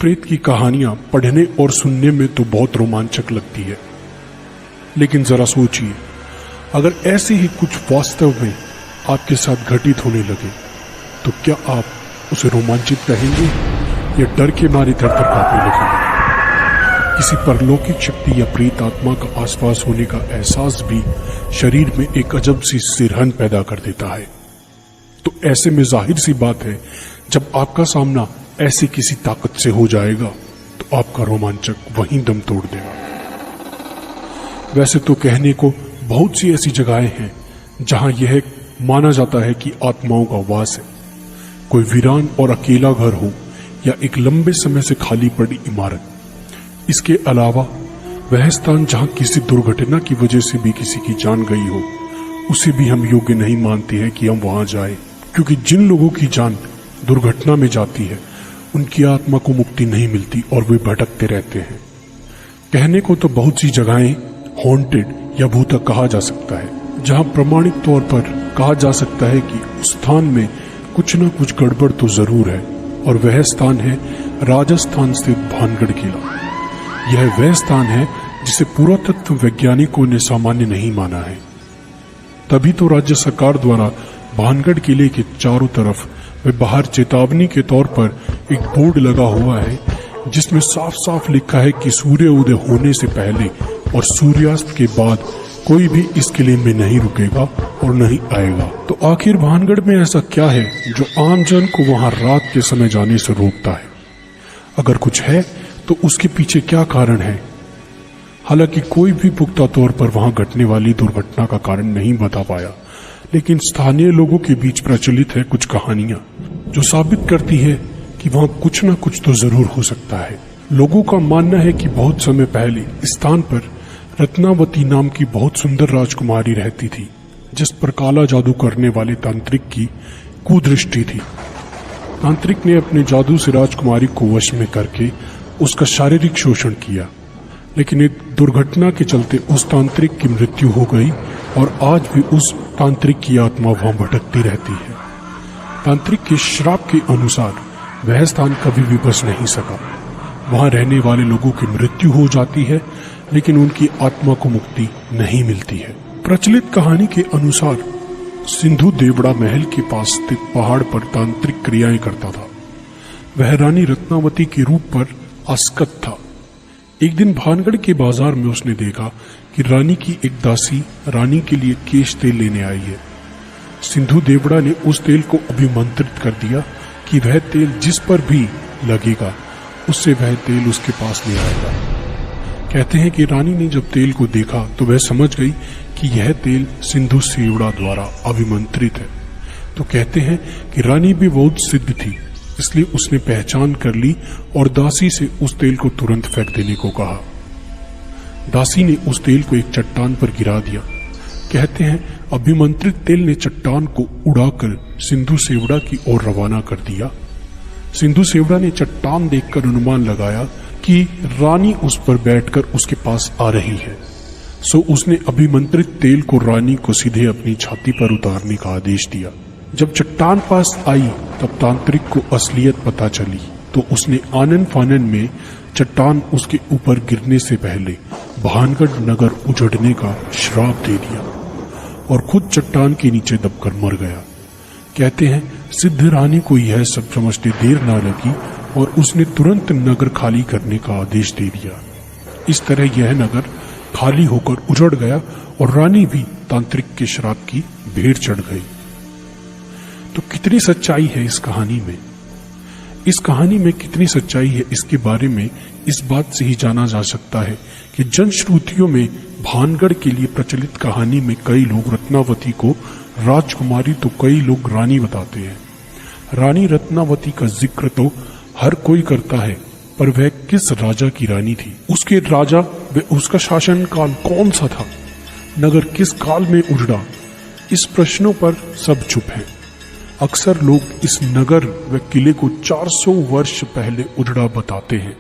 प्रेत की कहानियां पढ़ने और सुनने में तो बहुत रोमांचक लगती है, लेकिन जरा सोचिए, अगर ऐसे ही कुछ वास्तव में आपके साथ घटित होने लगे तो क्या आप उसे रोमांचित कहेंगे या डर के मारे थर-थर कांपने लगेंगे? किसी परलौकिक शक्ति या प्रेत आत्मा का आसपास होने का एहसास भी शरीर में एक अजब सी सिरहन पैदा कर देता है। तो ऐसे में जाहिर सी बात है, जब आपका सामना ऐसी किसी ताकत से हो जाएगा तो आपका रोमांचक वहीं दम तोड़ देगा। वैसे तो कहने को बहुत सी ऐसी जगहें हैं जहां यह माना जाता है कि आत्माओं का वास है। कोई वीरान और अकेला घर हो या एक लंबे समय से खाली पड़ी इमारत। इसके अलावा वह स्थान जहां किसी दुर्घटना की वजह से भी किसी की जान गई हो, उसे भी हम योग्य नहीं मानते हैं कि हम वहां जाएं, क्योंकि जिन लोगों की जान दुर्घटना में जाती है उनकी आत्मा को मुक्ति नहीं मिलती और वे भटकते रहते हैं। कहने को तो बहुत सी जगहें हॉन्टेड या भूतक कहा जा सकता है, जहां प्रमाणिक तौर पर कहा जा सकता है कि उस स्थान में कुछ न कुछ गड़बड़ तो जरूर है, और वह स्थान है राजस्थान स्थित भानगढ़ किला। यह वह स्थान है जिसे पुरातत्व वैज्ञानिकों ने सामान्य नहीं माना है। तभी तो राज्य सरकार द्वारा भानगढ़ किले के चारों तरफ व बाहर चेतावनी के तौर पर एक बोर्ड लगा हुआ है, जिसमें साफ साफ लिखा है कि सूर्य उदय होने से पहले और सूर्यास्त के बाद कोई भी इस किले में नहीं रुकेगा और नहीं आएगा। तो आखिर भानगढ़ में ऐसा क्या है जो आम जन को वहां रात के समय जाने से रोकता है? अगर कुछ है तो उसके पीछे क्या कारण है? हालांकि कोई भी पुख्ता तौर पर वहां घटने वाली दुर्घटना का कारण नहीं बता पाया, लेकिन स्थानीय लोगों के बीच प्रचलित है कुछ कहानियां जो साबित करती है कि वहां कुछ न कुछ तो जरूर हो सकता है। लोगों का मानना है कि बहुत समय पहले इस स्थान पर रत्नावती नाम की बहुत सुंदर राजकुमारी रहती थी, जिस पर काला जादू करने वाले तांत्रिक की कुदृष्टि थी। तांत्रिक ने अपने जादू से राजकुमारी को वश में करके उसका शारीरिक शोषण किया, लेकिन एक दुर्घटना के चलते उस तांत्रिक की मृत्यु हो गई और आज भी उस तांत्रिक की आत्मा वहां भटकती रहती है। तांत्रिक के श्राप के अनुसार वह स्थान कभी भी बच नहीं सका। वहां रहने वाले लोगों की मृत्यु हो जाती है, लेकिन उनकी आत्मा को मुक्ति नहीं मिलती है। प्रचलित कहानी के अनुसार सिंधु देवड़ा महल के पास स्थित पहाड़ पर तांत्रिक क्रियाएं करता था। वह रानी रत्नावती के रूप पर आसक्त था। एक दिन भानगढ़ के बाजार में उसने देखा कि रानी की एक दासी रानी के लिए केश तेल लेने आई है। सिंधु देवड़ा ने उस तेल को अभिमंत्रित कर दिया कि वह तेल जिस पर भी लगेगा उससे वह तेल उसके पास ले आएगा। कहते हैं कि रानी ने जब तेल को देखा तो वह समझ गई कि यह तेल सिंधु सेवड़ा द्वारा अभिमंत्रित है। तो कहते हैं कि रानी भी बहुत सिद्ध थी, इसलिए उसने पहचान कर ली और दासी से उस तेल को तुरंत फेंक देने को कहा। दासी ने उस तेल को एक चट्टान पर गिरा दिया। कहते हैं अभिमंत्रित तेल ने चट्टान को उड़ाकर सिंधु सेवड़ा की ओर रवाना कर दिया। सिंधु सेवड़ा ने चट्टान देखकर अनुमान लगाया कि रानी उस पर बैठकर उसके पास आ रही है, सो उसने अभिमंत्रित तेल को रानी को सीधे अपनी छाती पर उतारने का आदेश दिया। जब चट्टान पास आई तब तांत्रिक को असलियत पता चली, तो उसने आनन फानन में चट्टान उसके ऊपर गिरने से पहले भानगढ़ नगर उजड़ने का श्राप दे दिया और खुद चट्टान के नीचे दबकर मर गया। कहते हैं सिद्ध रानी को यह सब समझते देर न लगी और उसने तुरंत नगर खाली करने का आदेश दे दिया। इस तरह यह नगर खाली होकर उजड़ गया और रानी भी तांत्रिक के श्राप की भेंट चढ़ गई। तो कितनी सच्चाई है इस कहानी में? इस कहानी में कितनी सच्चाई है इसके बारे में इस बात से ही जाना जा सकता है कि जनश्रुतियों में भानगढ़ के लिए प्रचलित कहानी में कई लोग रत्नावती को राजकुमारी तो कई लोग रानी बताते हैं। रानी रत्नावती का जिक्र तो हर कोई करता है, पर वह किस राजा की रानी थी, उसके राजा व उसका शासन काल कौन सा था, नगर किस काल में उजड़ा, इस प्रश्नों पर सब चुप है। अक्सर लोग इस नगर व किले को 400 वर्ष पहले उजड़ा बताते हैं,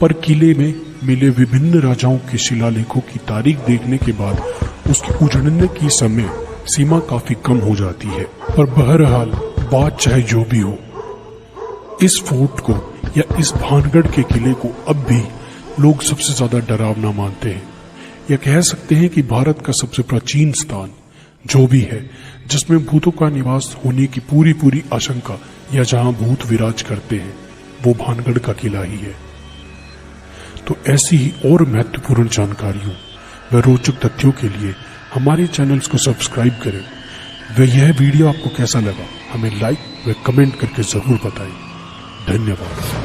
पर किले में मिले विभिन्न राजाओं के शिलालेखों की तारीख देखने के बाद उसके उजड़ने की समय सीमा काफी कम हो जाती है। पर बहरहाल बात चाहे जो भी हो, इस फोर्ट को या इस भानगढ़ के किले को अब भी लोग सबसे ज्यादा डरावना मानते हैं, या कह सकते हैं कि भारत का सबसे प्राचीन स्थान जो भी है जिसमें भूतों का निवास होने की पूरी आशंका या जहां भूत विराज करते हैं वो भानगढ़ का किला ही है। तो ऐसी ही और महत्वपूर्ण जानकारियों व रोचक तथ्यों के लिए हमारे चैनल्स को सब्सक्राइब करें व यह वीडियो आपको कैसा लगा हमें लाइक व कमेंट करके जरूर बताएं। धन्यवाद।